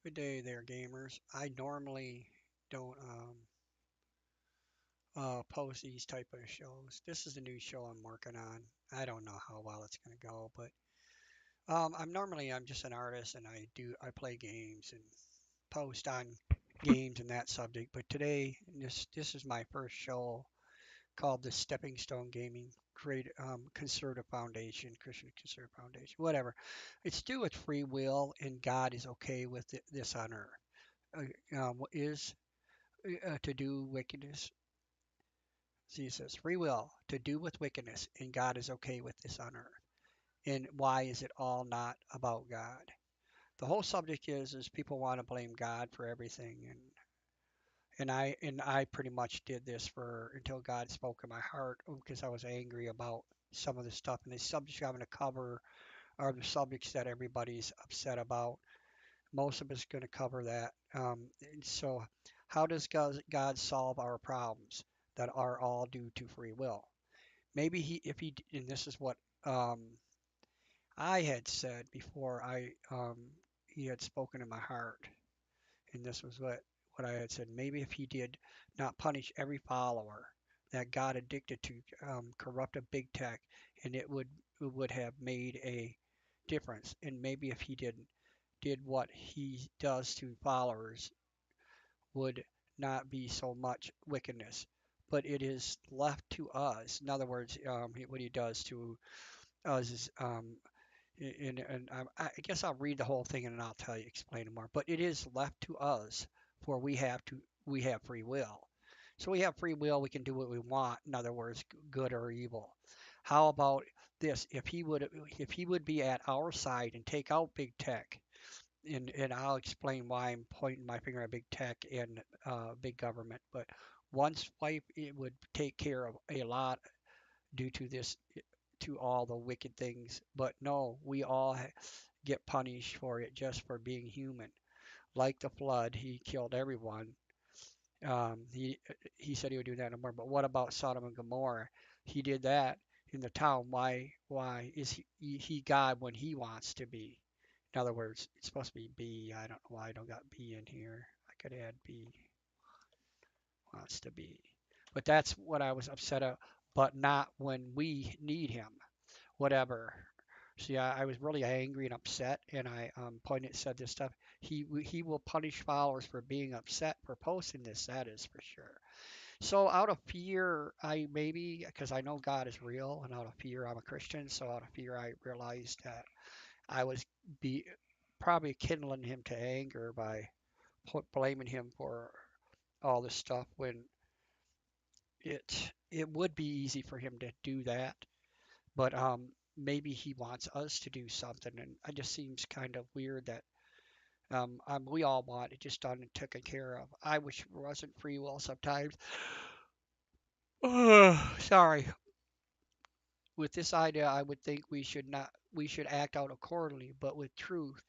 Good day there, gamers. I normally don't post these type of shows. This is a new show I'm working on. I don't know how well it's gonna go, but I'm just an artist and I play games and post on games and that subject. But today this is my first show called the Stepping Stone Gaming Create Conservative Foundation, Christian Conservative Foundation, whatever. It's to do with free will and God is okay with this on earth. Is to do wickedness. See, it says free will to do with wickedness, and God is okay with this on earth. And why is it all not about God? The whole subject is people want to blame God for everything, and I pretty much did this for until God spoke in my heart because I was angry about some of the stuff. And the subjects I'm going to cover are the subjects that everybody's upset about. Most of it's going to cover that. And so, how does God solve our problems that are all due to free will? Maybe if he, and this is what I had said before he had spoken in my heart, and this was what I had said. Maybe if he did not punish every follower that got addicted to corrupted big tech, and it would have made a difference. And maybe if he did what he does to followers would not be so much wickedness. But it is left to us. In other words, what he does to us is, I guess I'll read the whole thing and then I'll tell you, explain it more. But it is left to us, for we have free will. So we have free will. We can do what we want. In other words, good or evil. How about this? If he would be at our side and take out big tech, and I'll explain why I'm pointing my finger at big tech and big government. But once wipe, it would take care of a lot due to this, to all the wicked things. But no, we all get punished for it just for being human. Like the flood, he killed everyone. He said he would do that no more. But what about Sodom and Gomorrah? He did that in the town. Why is he God when he wants to be? In other words, it's supposed to be B. I don't know why I don't got B in here. I could add B wants to be. But that's what I was upset at, but not when we need him. Whatever. See, I was really angry and upset, and I pointed said this stuff. He will punish followers for being upset for posting this. That is for sure. So out of fear, I maybe because I know God is real, and out of fear, I'm a Christian. So out of fear, I realized that I was be probably kindling him to anger by blaming him for all this stuff when it would be easy for him to do that, but maybe he wants us to do something, and it just seems kind of weird that we all want it just done and taken care of. I wish it wasn't free will sometimes. Sorry. With this idea, I would think we should act out accordingly, but with truth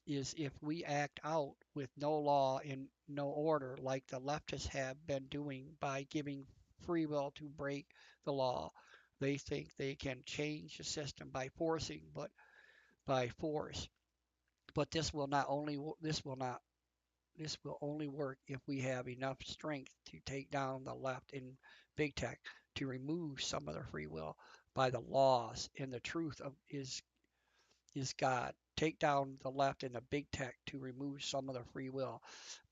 is if we act out with no law and no order, like the leftists have been doing by giving free will to break the law, they think they can change the system by forcing, but by force. But this will only work if we have enough strength to take down the left in big tech to remove some of their free will by the laws and the truth of is God. Take down the left and the big tech to remove some of the free will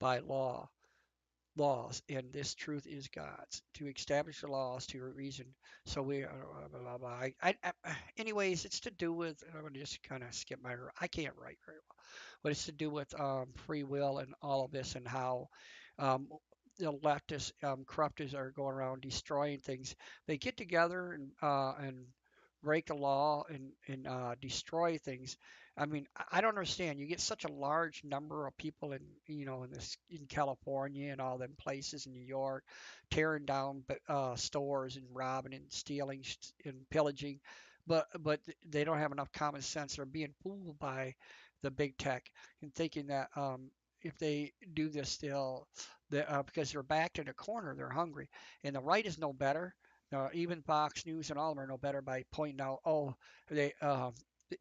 by laws, and this truth is God's. To establish the laws to a reason. So we blah, blah, blah. Anyways, it's to do with. I'm gonna just kind of skip my. I can't write very well, but it's to do with free will and all of this and how um, the leftists, corruptors are going around destroying things. They get together and break the law and destroy things. I mean, I don't understand. You get such a large number of people in, in California and all them places in New York, tearing down stores and robbing and stealing and pillaging, but they don't have enough common sense. They're being fooled by the big tech and thinking that if they do this, because they're backed in a corner, they're hungry, and the right is no better. Even Fox News and all of them are no better by pointing out, oh, they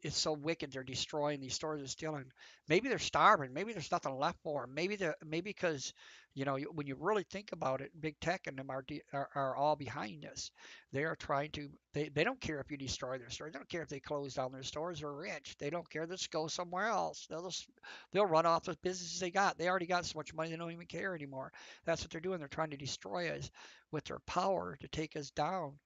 it's so wicked. They're destroying these stores and stealing. Maybe they're starving. Maybe there's nothing left for them. Maybe because when you really think about it, big tech and them are all behind this. They are trying to. They don't care if you destroy their stores. They don't care if they close down their stores. They're rich. They don't care. They'll just go somewhere else. They'll run off the businesses they got. They already got so much money they don't even care anymore. That's what they're doing. They're trying to destroy us with their power to take us down.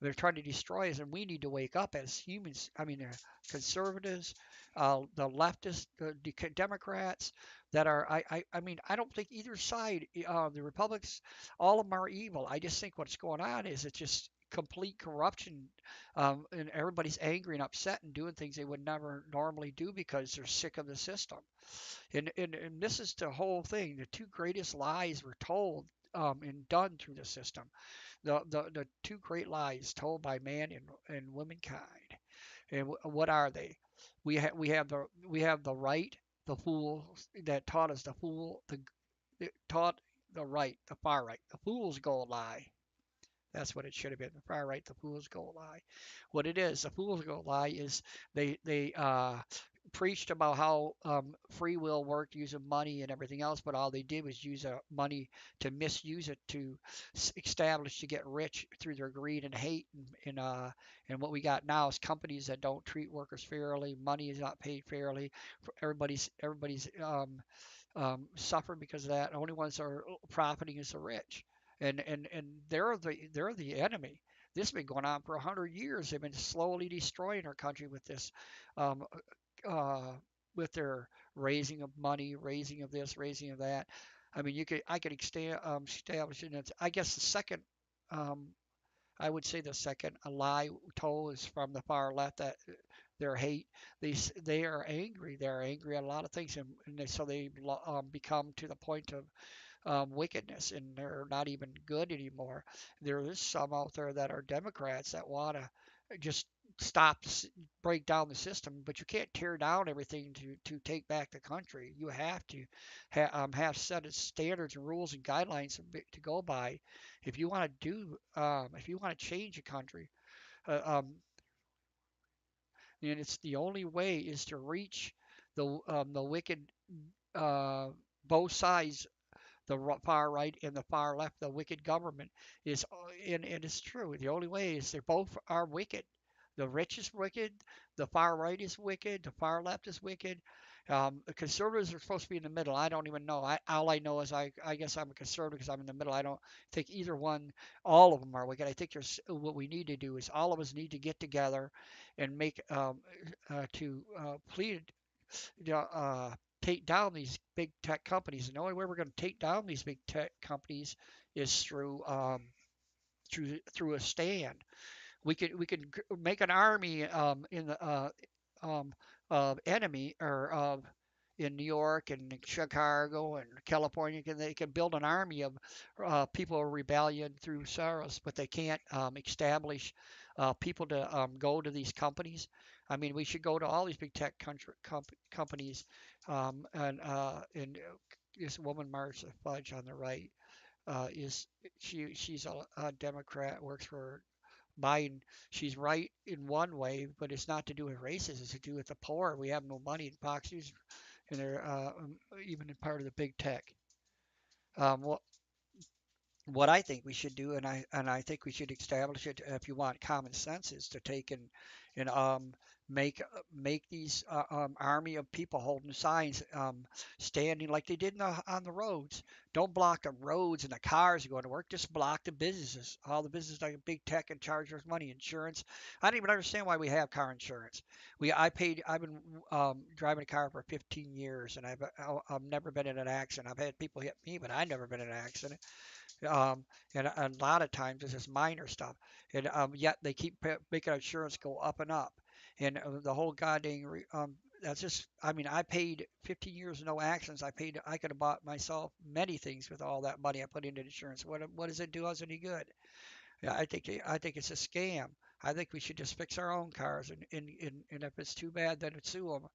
They're trying to destroy us, and we need to wake up as humans. I mean, conservatives, the leftists, the Democrats that are. I mean, I don't think either side, the Republicans, all of them are evil. I just think what's going on is it's just complete corruption, and everybody's angry and upset and doing things they would never normally do because they're sick of the system. And this is the whole thing. The two greatest lies were told and done through the system, the two great lies told by man and womankind. And what are they? We have the right, the fools that taught us the fool, it taught the right, the far right. The fool's gold lie. That's what it should have been. The far right, the fool's gold lie. What it is, the fool's gold lie is they preached about how free will worked using money and everything else, but all they did was use money to misuse it to establish to get rich through their greed and hate and what we got now is companies that don't treat workers fairly. Money is not paid fairly. Everybody's suffer because of that. The only ones that are profiting is the rich, and they're the enemy. This has been going on for 100 years. They've been slowly destroying our country with this, um, uh, with their raising of money, raising of this, raising of that. I mean, I could establish it. I guess the second, um, I would say the second a lie told is from the far left that their hate. They are angry. They're angry at a lot of things, and so they become to the point of wickedness, and they're not even good anymore. There is some out there that are Democrats that want to just stop, break down the system, but you can't tear down everything to take back the country. You have to have set of standards and rules and guidelines to go by if you want to if you want to change a country. Uh, um, and it's the only way is to reach the wicked, uh, both sides, the far right and the far left, the wicked government is, and it's true. The only way is they both are wicked. The rich is wicked, the far right is wicked, the far left is wicked. The conservatives are supposed to be in the middle. I don't even know. All I know is I guess I'm a conservative because I'm in the middle. I don't think either one, all of them are wicked. I think there's what we need to do is all of us need to get together and make to plead take down these big tech companies. And the only way we're going to take down these big tech companies is through a stand. We could make an army in the of enemy or of in New York and Chicago and California. They can build an army of people of rebellion through Soros, but they can't establish people to go to these companies. I mean, we should go to all these big tech companies, and this woman Marcia Fudge on the right is she's a Democrat, works for Biden. She's right in one way, but it's not to do with racism. It's to do with the poor. We have no money in boxes, and they're even in part of the big tech. Well, what I think we should do, and I think we should establish it if you want common sense, is to take and make these army of people holding signs, standing like they did on the roads. Don't block the roads and the cars going to work. Just block the businesses. All the businesses like big tech and charge us money, insurance. I don't even understand why we have car insurance. I've been driving a car for 15 years, and I've never been in an accident. I've had people hit me, but I've never been in an accident. Um, and a lot of times this is minor stuff, and yet they keep making insurance go up and up, and the whole goddamn that's just. I mean, I paid 15 years no accidents. I could have bought myself many things with all that money I put into insurance. What does it do us any good? Yeah, I think it's a scam. I think we should just fix our own cars, and if it's too bad, then sue them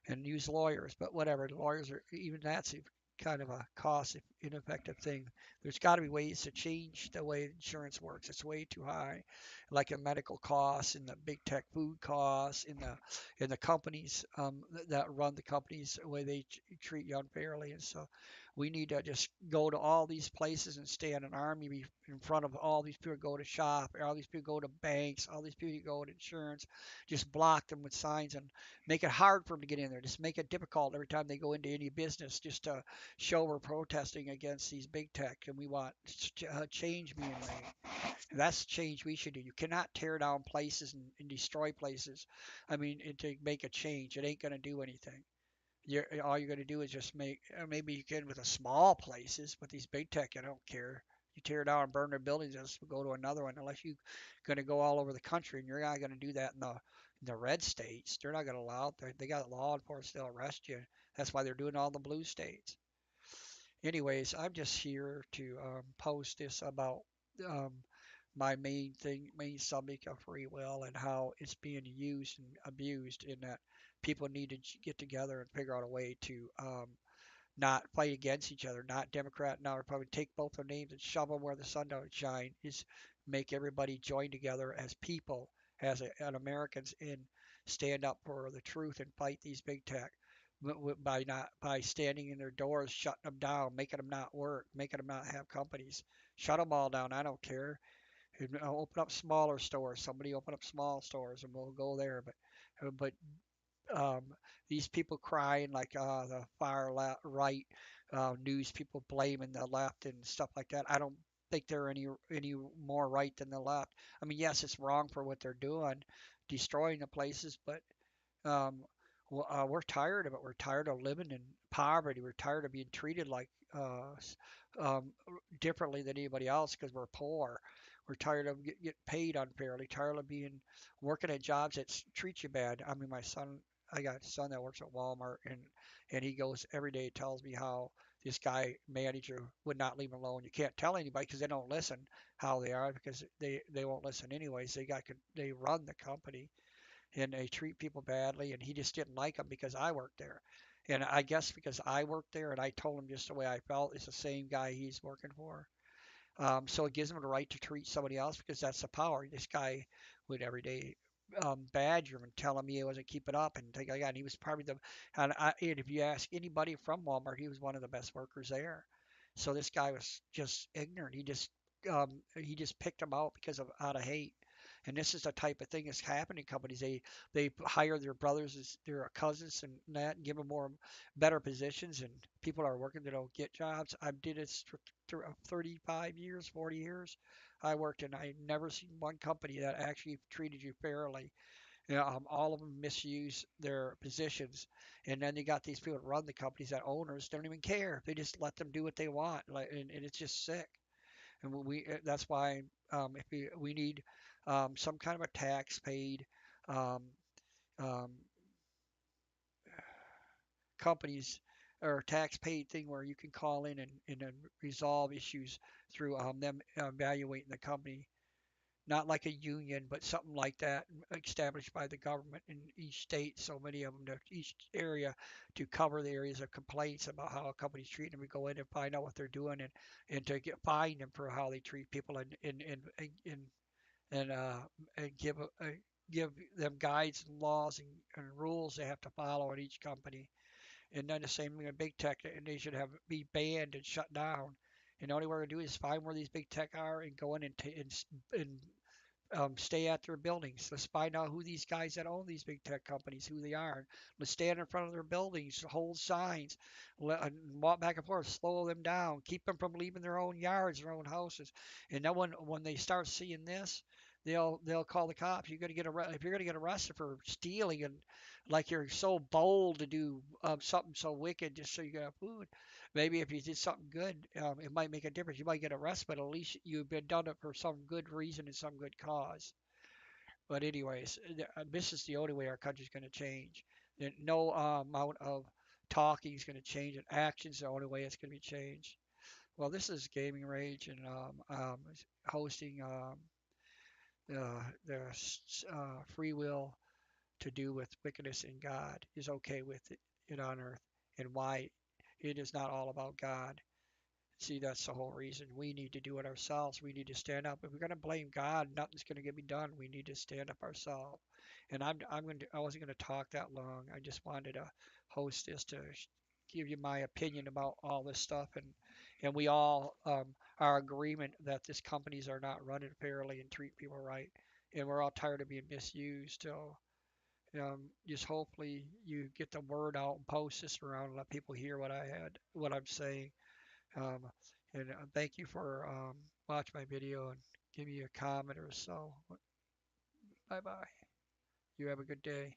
and use lawyers. But whatever, lawyers are even that's kind of a cost ineffective thing. There's got to be ways to change the way insurance works. It's way too high, like in medical costs, in the big tech food costs, in the companies that run the companies, the way they treat you unfairly. And so we need to just go to all these places and stand an army in front of all these people, go to shop, all these people go to banks, all these people go to insurance, just block them with signs and make it hard for them to get in there. Just make it difficult every time they go into any business, just to show we're protesting against these big tech and we want change being made. And that's the change we should do. You cannot tear down places and destroy places. I mean, to make a change, it ain't going to do anything. All you're going to do is just make, maybe you can with the small places, but these big tech, I don't care. You tear down and burn their buildings, just go to another one. Unless you're going to go all over the country, and you're not going to do that in the red states. They're not going to allow it. They got law enforcement, they'll arrest you. That's why they're doing all the blue states. Anyways, I'm just here to post this about um, my main subject of free will and how it's being used and abused, in that people need to get together and figure out a way to not fight against each other, not Democrat, not Republican. Take both their names and shove them where the sun don't shine. Is make everybody join together as people, as Americans, and stand up for the truth and fight these big tech by not by standing in their doors, shutting them down, making them not work, making them not have companies. Shut them all down. I don't care. And open up smaller stores. Somebody open up small stores, and we'll go there. But um, these people crying like the right news people blaming the left and stuff like that. I don't think they're any more right than the left. I mean, yes, it's wrong for what they're doing, destroying the places, but um, we're tired of it. We're tired of living in poverty. We're tired of being treated like differently than anybody else because we're poor. We're tired of getting paid unfairly. Tired of being working at jobs that treat you bad. I mean, I got a son that works at Walmart, and he goes every day, tells me how this guy manager would not leave him alone. You can't tell anybody because they don't listen how they are, because they won't listen anyways. They run the company, and they treat people badly, and he just didn't like them because I worked there. And I guess because I worked there and I told him just the way I felt, it's the same guy he's working for. So it gives him the right to treat somebody else because that's the power. This guy would every day badger him and tell him he wasn't keeping up and things like that. And he was probably and if you ask anybody from Walmart, he was one of the best workers there. So this guy was just ignorant. He just picked him out because of out of hate. And this is the type of thing that's happening in companies. They hire their brothers, their cousins, and that, and give them more better positions. And people are working, they don't get jobs. I did this for 35 years, 40 years. I worked, and I never seen one company that actually treated you fairly. You know, all of them misuse their positions, and then you got these people that run the companies, that owners don't even care. They just let them do what they want, like, and it's just sick. And that's why if we need some kind of a tax paid um, um, companies, or tax paid thing where you can call in and resolve issues through them evaluating the company. Not like a union, but something like that, established by the government in each state, so many of them, to each area, to cover the areas of complaints about how a company's treating them. We go in and find out what they're doing, and to get fine them for how they treat people, and give them guides and laws and rules they have to follow at each company. And then the same thing with big tech, and they should have be banned and shut down. And the only way to do is find where these big tech are and go in and stay at their buildings. Let's find out who these guys that own these big tech companies, who they are. Let's stand in front of their buildings, hold signs, and walk back and forth, slow them down, keep them from leaving their own yards, their own houses. And then when they start seeing this, they'll call the cops. You're gonna get arrested if you're gonna get arrested for stealing, and like you're so bold to do something so wicked just so you get food. Maybe if you did something good, it might make a difference. You might get arrested, but at least you've been done it for some good reason and some good cause. But anyways, this is the only way our country's going to change. No amount of talking is going to change it. Action's the only way it's going to be changed. Well, this is Gaming Rage, and hosting the free will to do with wickedness in God is okay with it on earth, and why It is not all about God. See, that's the whole reason. We need to do it ourselves. We need to stand up. If we're going to blame God, nothing's going to get me done. We need to stand up ourselves. And I wasn't going to talk that long. I just wanted to host this to give you my opinion about all this stuff. And we all are agreement that these companies are not running fairly and treat people right. And we're all tired of being misused. So just hopefully you get the word out and post this around and let people hear what I'm saying. Um, and thank you for watching my video and give me a comment or so. Bye bye. You have a good day.